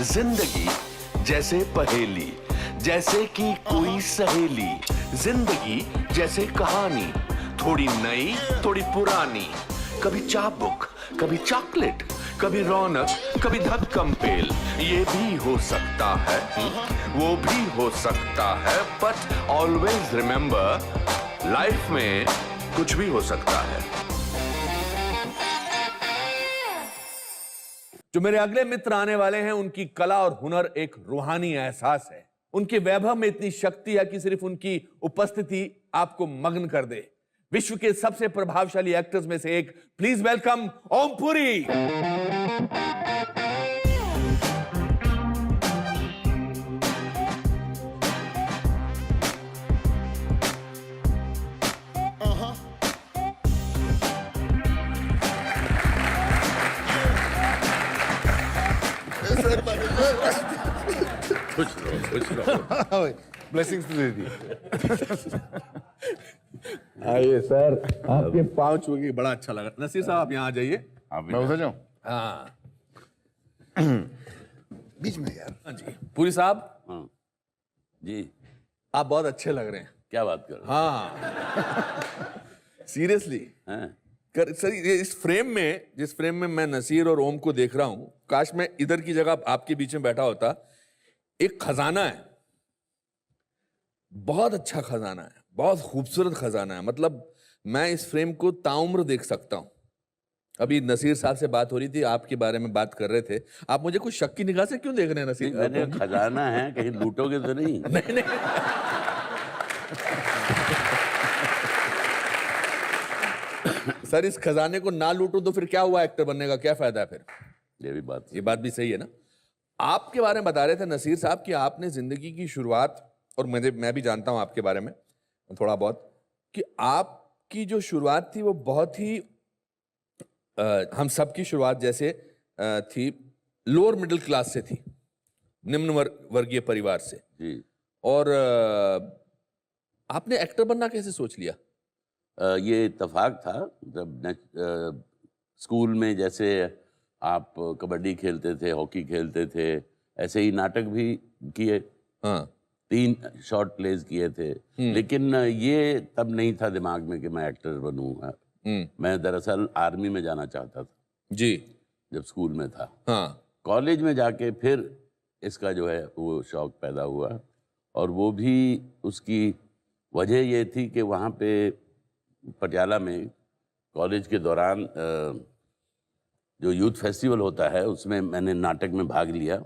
जिंदगी जैसे पहेली, जैसे कि कोई सहेली। जिंदगी जैसे कहानी, थोड़ी नई थोड़ी पुरानी। कभी चाबुक, कभी चॉकलेट, कभी रौनक, कभी धक्कम पेल। ये भी हो सकता है, वो भी हो सकता है, बट ऑलवेज रिमेंबर, लाइफ में कुछ भी हो सकता है। जो मेरे अगले मित्र आने वाले हैं, उनकी कला और हुनर एक रूहानी एहसास है। उनके वैभव में इतनी शक्ति है कि सिर्फ उनकी उपस्थिति आपको मग्न कर दे। विश्व के सबसे प्रभावशाली एक्टर्स में से एक, प्लीज वेलकम ओम पुरी। खुश रहो, खुश रहो। ब्लेसिंग्स तो दे दी। आइए सर, आपके पांव छू के बड़ा अच्छा लगा। नसीर साहब, आप यहाँ आ जाइए। मैं उधर जाऊं? हाँ बीच में यार। हाँ जी, पुरी साहब। हाँ जी, आप बहुत अच्छे लग रहे हैं। क्या बात कर रहे हाँ सीरियसली हैं? सर, ये इस फ्रेम में, जिस फ्रेम में मैं नसीर और ओम को देख रहा हूं, काश मैं इधर की जगह आपके बीच में बैठा होता। एक खजाना है, बहुत अच्छा खजाना है, बहुत खूबसूरत खजाना है। मतलब मैं इस फ्रेम को ताउम्र देख सकता हूं। अभी नसीर साहब से बात हो रही थी, आपके बारे में बात कर रहे थे। आप मुझे कुछ शक की निगाह से क्यों देख रहे हैं नसीर? मैंने खजाना है, कहीं लूटोगे तो नहीं? नहीं नहीं सर, इस खजाने को ना लूटूं तो फिर क्या हुआ? एक्टर बनने का क्या फायदा है फिर? ये बात भी सही है ना। आपके बारे में बता रहे थे नसीर साहब कि आपने जिंदगी की शुरुआत, और मैं भी जानता हूं आपके बारे में थोड़ा बहुत, कि आपकी जो शुरुआत थी वो बहुत ही हम सब की शुरुआत जैसे थी, लोअर मिडिल क्लास से थी, निम्न वर्गीय परिवार से। जी। और आपने एक्टर बनना कैसे सोच लिया? ये इत्तेफाक था। जब स्कूल में जैसे आप कबड्डी खेलते थे, हॉकी खेलते थे, ऐसे ही नाटक भी किए। हाँ 3 शॉर्ट प्लेज किए थे। लेकिन ये तब नहीं था दिमाग में कि मैं एक्टर बनूंगा। मैं दरअसल आर्मी में जाना चाहता था जी। जब स्कूल में था। हाँ कॉलेज में जाके फिर इसका जो है वो शौक पैदा हुआ, और वो भी उसकी वजह ये थी कि वहाँ पे पटियाला में कॉलेज के दौरान जो यूथ फेस्टिवल होता है उसमें मैंने नाटक में भाग लिया।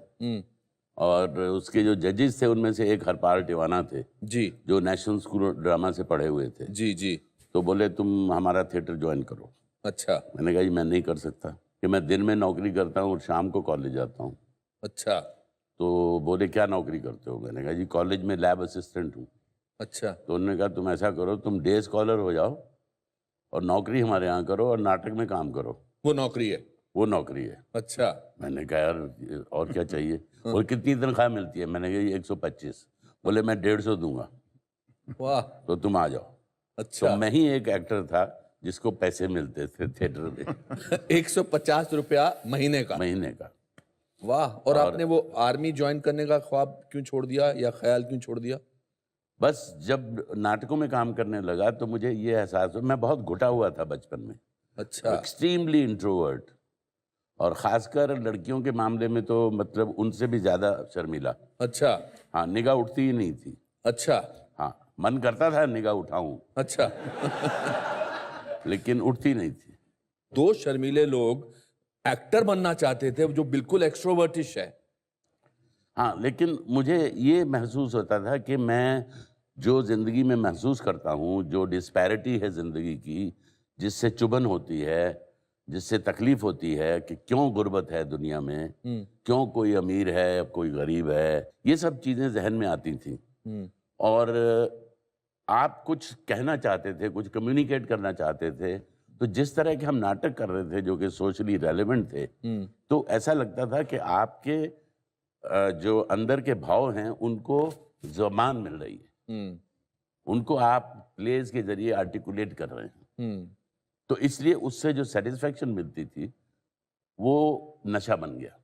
और उसके जो जजेस थे उनमें से एक हरपाल टिवाना थे जी जो नेशनल स्कूल ड्रामा से पढ़े हुए थे। जी जी। तो बोले तुम हमारा थिएटर ज्वाइन करो। अच्छा मैंने कहा जी मैं नहीं कर सकता, कि मैं दिन में नौकरी करता हूँ और शाम को कॉलेज जाता हूँ। अच्छा तो बोले क्या नौकरी करते हो? मैंने कहा जी कॉलेज में लैब असिस्टेंट हूँ। अच्छा। तो उन्होंने कहा तुम ऐसा करो, तुम डे स्कॉलर हो जाओ और नौकरी हमारे यहाँ करो और नाटक में काम करो। वो नौकरी है? वो नौकरी है। अच्छा। मैंने कहा यार और क्या चाहिए? और कितनी तनख्वाह मिलती है? मैंने कहा 125। बोले मैं 150 दूंगा। वाह। तो तुम आ जाओ। अच्छा। तो मैं ही एक एक्टर था जिसको पैसे मिलते थे थिएटर में 150 रुपया महीने का? महीने का। वाह। और आपने वो आर्मी ज्वाइन करने का ख्वाब क्यों छोड़ दिया, या ख्याल क्यों छोड़ दिया? बस जब नाटकों में काम करने लगा तो मुझे ये एहसास हुआ, मैं बहुत घुटा हुआ था बचपन में। अच्छा। एक्सट्रीमली इंट्रोवर्ट, और खासकर लड़कियों के मामले में तो मतलब उनसे भी ज्यादा शर्मीला। अच्छा। हाँ, निगाह उठती ही नहीं थी। अच्छा। हाँ, मन करता था निगाह उठाऊं, अच्छा लेकिन उठती नहीं थी। 2 शर्मीले लोग एक्टर बनना चाहते थे, जो बिल्कुल एक्सट्रोवर्टिश है। हाँ, लेकिन मुझे ये महसूस होता था कि मैं जो जिंदगी में महसूस करता हूँ, जो डिस्पैरिटी है जिंदगी की, जिससे चुभन होती है, जिससे तकलीफ होती है कि क्यों गुर्बत है दुनिया में, क्यों कोई अमीर है कोई गरीब है, ये सब चीजें जहन में आती थी। और आप कुछ कहना चाहते थे, कुछ कम्युनिकेट करना चाहते थे, तो जिस तरह के हम नाटक कर रहे थे जो कि सोशली रेलेवेंट थे, तो ऐसा लगता था कि आपके जो अंदर के भाव हैं उनको ज़बान मिल रही है, उनको आप प्लेज के जरिए आर्टिकुलेट कर रहे हैं। तो इसलिए उससे जो सेटिस्फेक्शन मिलती थी वो नशा बन गया।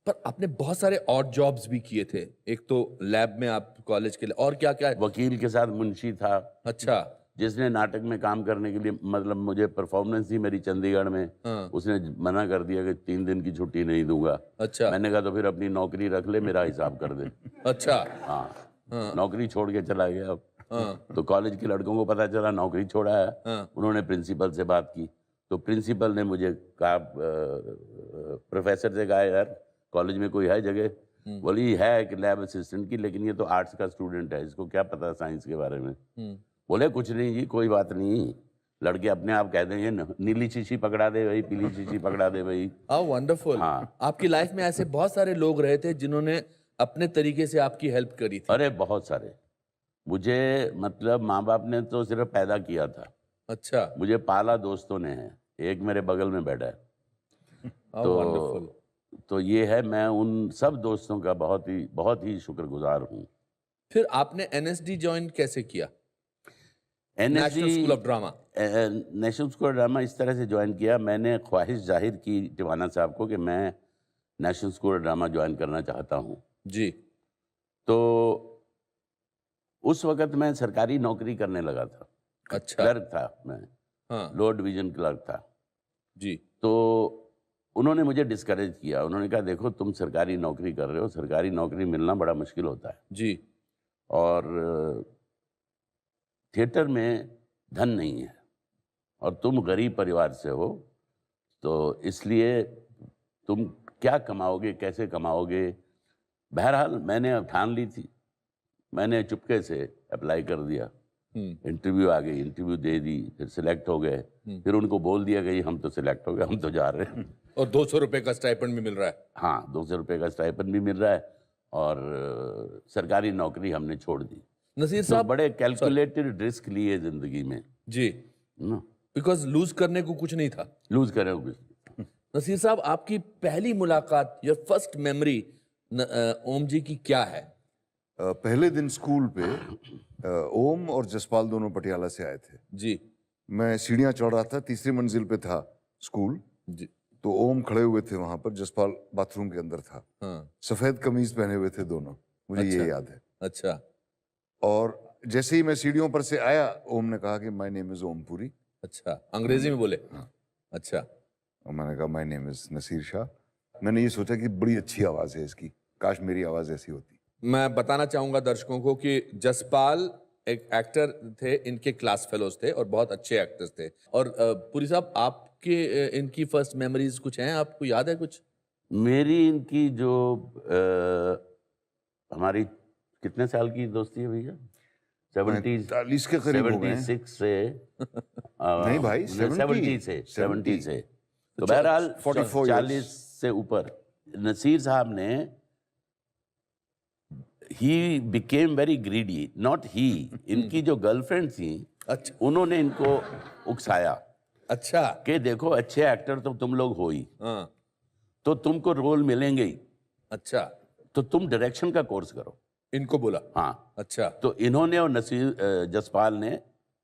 पर आपने बहुत सारे ऑड जॉब्स भी किए थे, एक तो लैब में आप कॉलेज के लिए, और क्या क्या? वकील के साथ मुंशी था, अच्छा। जिसने नाटक में काम करने के लिए, मतलब मुझे परफॉर्मेंस थी मेरी चंडीगढ़ में, हाँ। उसने मना कर दिया कि 3 दिन की छुट्टी नहीं दूंगा। अच्छा। मैंने कहा तो फिर अपनी नौकरी रख ले, मेरा हिसाब कर दे। अच्छा। हाँ, नौकरी छोड़ के चला गया। हाँ। तो कॉलेज के लड़कों को पता चला नौकरी छोड़ा है। हाँ। उन्होंने प्रिंसिपल से बात की, तो प्रिंसिपल ने मुझे कहा, प्रोफेसर से कहा, यार कॉलेज में कोई है जगह? बोली है कि लैब असिस्टेंट की, लेकिन ये तो आर्ट्स का स्टूडेंट है, इसको क्या पता साइंस के बारे में। बोले कुछ नहीं जी, कोई बात नहीं, लड़के अपने आप कह देंगे, नीली शीशी पकड़ा दे भाई, पीली शीशी पकड़ा दे भाई। How wonderful. हाँ। आपकी लाइफ में ऐसे बहुत सारे लोग रहे थे जिन्होंने अपने तरीके से आपकी हेल्प करी थी। अरे बहुत सारे। मुझे मतलब माँ बाप ने तो सिर्फ पैदा किया था, अच्छा। मुझे पाला दोस्तों ने है। एक मेरे बगल में बैठा है। How wonderful. तो ये है, मैं उन सब दोस्तों का बहुत ही शुक्रगुजार हूँ। फिर आपने एनएसडी ज्वाइन कैसे किया? National school of drama. National school of drama इस तरह से ज्वाइन किया, मैंने ख्वाहिश जाहिर की टिवाना साहब को कि मैं national school of drama join करना चाहता हूँ। जी। तो उस वक़्त मैं सरकारी नौकरी करने लगा था। अच्छा। क्लर्क था मैं। हाँ। लोअर डिवीजन क्लर्क था। जी। तो उन्होंने मुझे डिस्करेज किया। उन्होंने कहा, देखो तुम सरकारी नौकरी कर रहे हो, सरकारी नौकरी मिलना बड़ा मुश्किल होता है, जी। और थिएटर में धन नहीं है, और तुम गरीब परिवार से हो, तो इसलिए तुम क्या कमाओगे, कैसे कमाओगे। बहरहाल मैंने ठान ली थी, मैंने चुपके से अप्लाई कर दिया। इंटरव्यू आ गई, इंटरव्यू दे दी, फिर सिलेक्ट हो गए। फिर उनको बोल दिया कि हम तो सिलेक्ट हो गए, हम तो जा रहे हैं। और 200 रुपए का स्टाइपेंड भी मिल रहा है? हाँ, 200 रुपये का स्टाइपेंड भी मिल रहा है, और सरकारी नौकरी हमने छोड़ दी। नसीर तो साहब। बड़े कैलकुलेटेड रिस्क लिए जिंदगी में जी। ना, बिकॉज लूज करने को कुछ नहीं था। लूज करे हो कुछ। नसीर साहब, आपकी पहली मुलाकात, योर फर्स्ट मेमोरी ओम जी की क्या है? पहले दिन स्कूल पे ओम और जसपाल दोनों पटियाला से आए थे। जी। मैं सीढ़ियाँ चढ़ रहा था, तीसरी मंजिल पे था स्कूल। जी। तो ओम खड़े हुए थे वहां पर, जसपाल बाथरूम के अंदर था। हाँ। सफेद कमीज पहने हुए थे दोनों, मुझे अच्छा। ये याद है। अच्छा। और जैसे ही मैं सीढ़ियों पर से आया, ओम ने कहा कि माय नेम इज ओमपुरी। अच्छा, अंग्रेजी में बोले? हाँ। अच्छा। और मैंने कहा my name is Naseer Shah. मैंने ये सोचा कि बड़ी अच्छी आवाज है इसकी, काश मेरी आवाज ऐसी होती। मैं बताना चाहूंगा दर्शकों को कि जसपाल एक एक्टर थे, इनके क्लास फेलोज थे और बहुत अच्छे एक्टर्स थे। और पुरी साहब, आपके इनकी फर्स्ट मेमोरीज कुछ हैं, आपको याद है कुछ? मेरी इनकी जो हमारी कितने साल की दोस्ती है भैया? 40 के करीब हो गए हैं। 76 से नहीं भाई, 70 से 70 से, तो अच्छा, बहरहाल 44 40 से ऊपर। नसीर साहब ने, he became very greedy, not ही, इनकी जो गर्लफ्रेंड थी, अच्छा। उन्होंने इनको उकसाया अच्छा। कि देखो अच्छे एक्टर तो तुम लोग हो ही, हाँ। तो तुमको रोल मिलेंगे ही, अच्छा। तो तुम डायरेक्शन का कोर्स करो। इनको बोला? हाँ। अच्छा। तो इन्होंने और नसीर जसपाल ने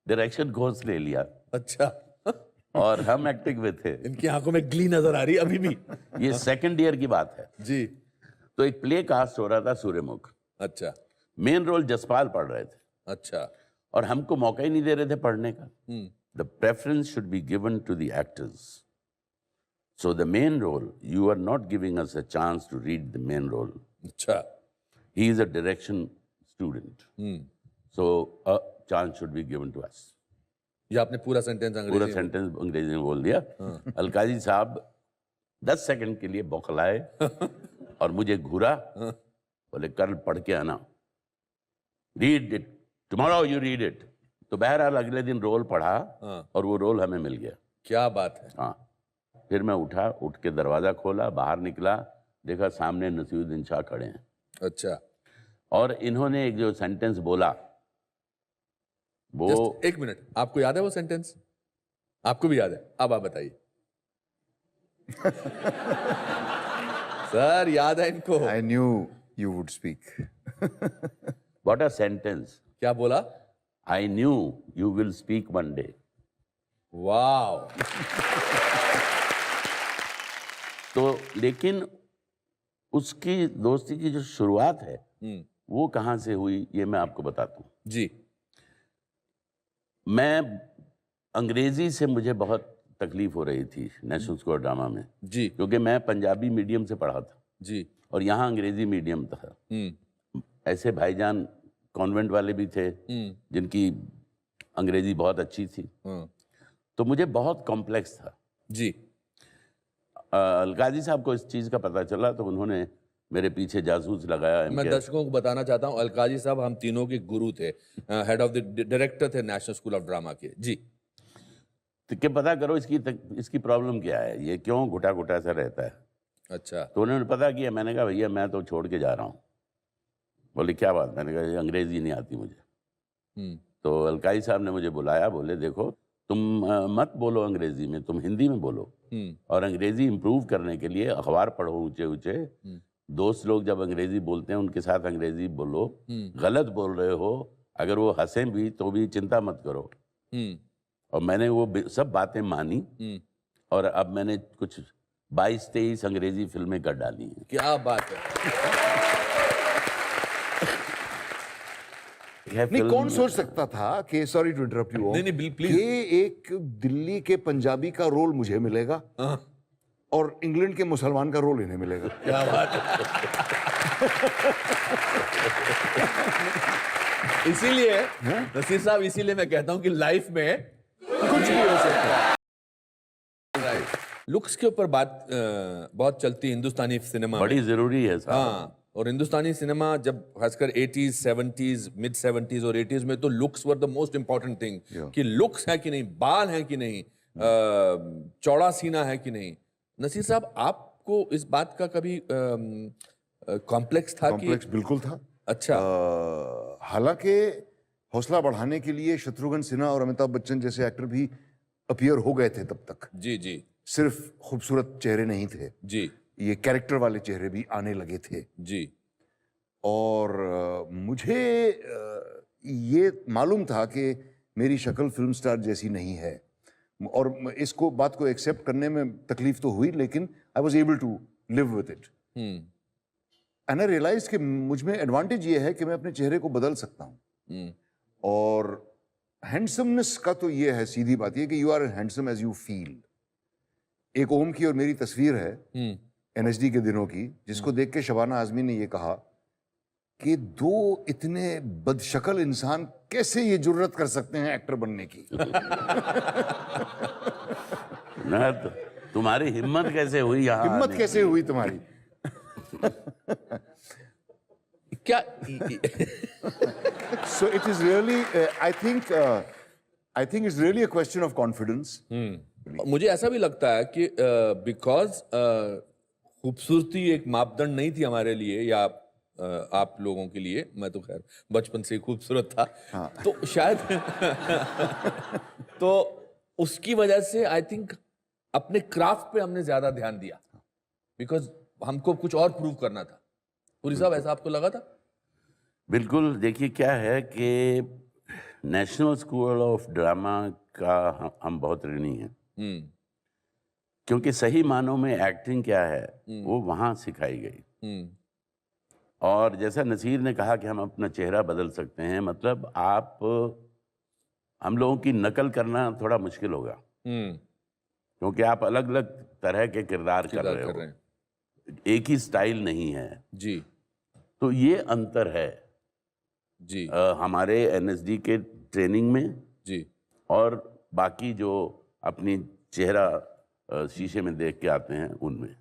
डायरेक्शन कोर्स ले लिया, अच्छा। और हम एक्टिंग में थे। इनकी आंखों में ग्ली नजर आ रही अभी भी। ये सेकंड ईयर की बात है। जी। तो एक प्ले कास्ट हो रहा था, सूर्यमुख। अच्छा। मेन रोल जसपाल पढ़ रहे थे, अच्छा। और हमको मौका ही नहीं दे रहे थे पढ़ने का। The preference should be given to the actors, so the main role, you are not giving us a chance to read the main role. अच्छा। He is a direction student, so a chance should be given to us. ये आपने पूरा sentence अंग्रेजी पूरा में? Sentence अंग्रेजी में बोल दिया। अलकाजी साहब 10 सेकंड के लिए बौखलाए और मुझे घूरा, बोले कल पढ़ के आना, read it tomorrow, you read it. तो बहरहाल अगले दिन रोल पढ़ा, और वो रोल हमें मिल गया। क्या बात है। हाँ। फिर मैं उठा, उठ के दरवाजा खोला, बाहर निकला, देखा सामने नसीरुद्दीन शाह खड़े हैं। अच्छा। और इन्होंने एक जो सेंटेंस बोला, वो Just एक मिनट, आपको याद है वो सेंटेंस? आपको भी याद है? अब आप बताइए। सर, याद है इनको? I knew you would speak. What a sentence. क्या बोला? I knew you will speak one day. Wow. तो लेकिन उसकी दोस्ती की जो शुरुआत है वो कहाँ से हुई ये मैं आपको बताता हूँ। जी। मैं अंग्रेजी से मुझे बहुत तकलीफ हो रही थी नेशनल स्कूल ऑफ ड्रामा में, जी। क्योंकि मैं पंजाबी मीडियम से पढ़ा था जी। और यहाँ अंग्रेजी मीडियम था। ऐसे भाईजान कॉन्वेंट वाले भी थे जिनकी अंग्रेजी बहुत अच्छी थी, तो मुझे बहुत कॉम्प्लेक्स था। जी। अलकाजी साहब को इस चीज़ का पता चला तो उन्होंने मेरे पीछे जासूस लगाया। मैं दर्शकों को बताना चाहता हूँ, अलकाजी साहब हम तीनों के गुरु थे, हेड ऑफ द डायरेक्टर थे नेशनल स्कूल ऑफ ड्रामा के। जी। तो क्या पता करो इसकी प्रॉब्लम क्या है, ये क्यों घुटा घुटा सा रहता है। अच्छा। तो उन्होंने पता किया। मैंने कहा भैया मैं तो छोड़ के जा रहा हूँ। बोले क्या बात? मैंने कहा ये अंग्रेजी नहीं आती मुझे। तो अलकाई साहब ने मुझे बुलाया, बोले देखो तुम मत बोलो अंग्रेजी में, तुम हिंदी में बोलो, और अंग्रेजी इम्प्रूव करने के लिए अखबार पढ़ो ऊंचे ऊंचे। दोस्त लोग जब अंग्रेजी बोलते हैं उनके साथ अंग्रेजी बोलो, गलत बोल रहे हो अगर वो हंसें भी तो भी चिंता मत करो। और मैंने वो सब बातें मानी और अब मैंने कुछ 22-23 अंग्रेजी फिल्में कर डाली हैं। क्या बात है। नहीं, कौन सोच सकता था कि, सॉरी टू इंटरप्ट यू, नहीं प्लीज, कि एक दिल्ली के पंजाबी का रोल मुझे मिलेगा और इंग्लैंड के मुसलमान का रोल इन्हें मिलेगा। क्या बात है। इसीलिए नसीर साहब, इसीलिए मैं कहता हूं कि लाइफ में कुछ भी हो सकता है। लुक्स के ऊपर बात बहुत चलती है हिंदुस्तानी सिनेमा, बड़ी जरूरी है साहब। हाँ, और हिंदुस्तानी सिनेमा जब खासकर 80s, 70s, मिड 70s और 80s में तो looks were the most important thing, कि लुक्स है कि नहीं, बाल है कि नहीं, चौड़ा सीना है कि नहीं। नसीर साहब, आपको इस बात का कभी कॉम्प्लेक्स था? कॉम्प्लेक्स बिल्कुल था। अच्छा। हालांकि हौसला बढ़ाने के लिए शत्रुघ्न सिन्हा और अमिताभ बच्चन जैसे एक्टर भी अपीयर हो गए थे तब तक। जी जी। सिर्फ खूबसूरत चेहरे नहीं थे जी, ये कैरेक्टर वाले चेहरे भी आने लगे थे। जी। और मुझे ये मालूम था कि मेरी शक्ल फिल्म स्टार जैसी नहीं है, और इसको बात को एक्सेप्ट करने में तकलीफ तो हुई, लेकिन I was able to live with it. And I realize कि मुझ में एडवांटेज ये है कि मैं अपने चेहरे को बदल सकता हूँ। और हैंडसमनेस का तो ये है, सीधी बात ये कि you are handsome as you feel. एक ओम की और मेरी तस्वीर है एनएसडी के दिनों की, जिसको देख के शबाना आजमी ने ये कहा कि दो इतने बदशक्ल इंसान कैसे ये जुर्रत कर सकते हैं एक्टर बनने की। ना तो तुम्हारी हिम्मत कैसे हुई यहाँ? हिम्मत कैसे हुई तुम्हारी? क्या? So it is really, I think it's really a question of confidence. मुझे ऐसा भी लगता है कि बिकॉज खूबसूरती एक मापदंड नहीं थी हमारे लिए या आप लोगों के लिए। मैं तो खैर बचपन से ही खूबसूरत था। हाँ। तो शायद तो उसकी वजह से आई थिंक अपने क्राफ्ट पे हमने ज्यादा ध्यान दिया, बिकॉज हमको कुछ और प्रूव करना था। पुरी साहब, ऐसा आपको लगा था? बिल्कुल। देखिए क्या है कि नेशनल स्कूल ऑफ ड्रामा का हम बहुत ऋणी हैं, क्योंकि सही मानों में एक्टिंग क्या है वो वहाँ सिखाई गई। और जैसा नसीर ने कहा कि हम अपना चेहरा बदल सकते हैं, मतलब आप हम लोगों की नकल करना थोड़ा मुश्किल होगा, क्योंकि आप अलग अलग तरह के किरदार कर रहे हो, एक ही स्टाइल नहीं है जी। तो ये अंतर है जी हमारे एनएसडी के ट्रेनिंग में जी, और बाकी जो अपनी चेहरा शीशे में देख के आते हैं उनमें।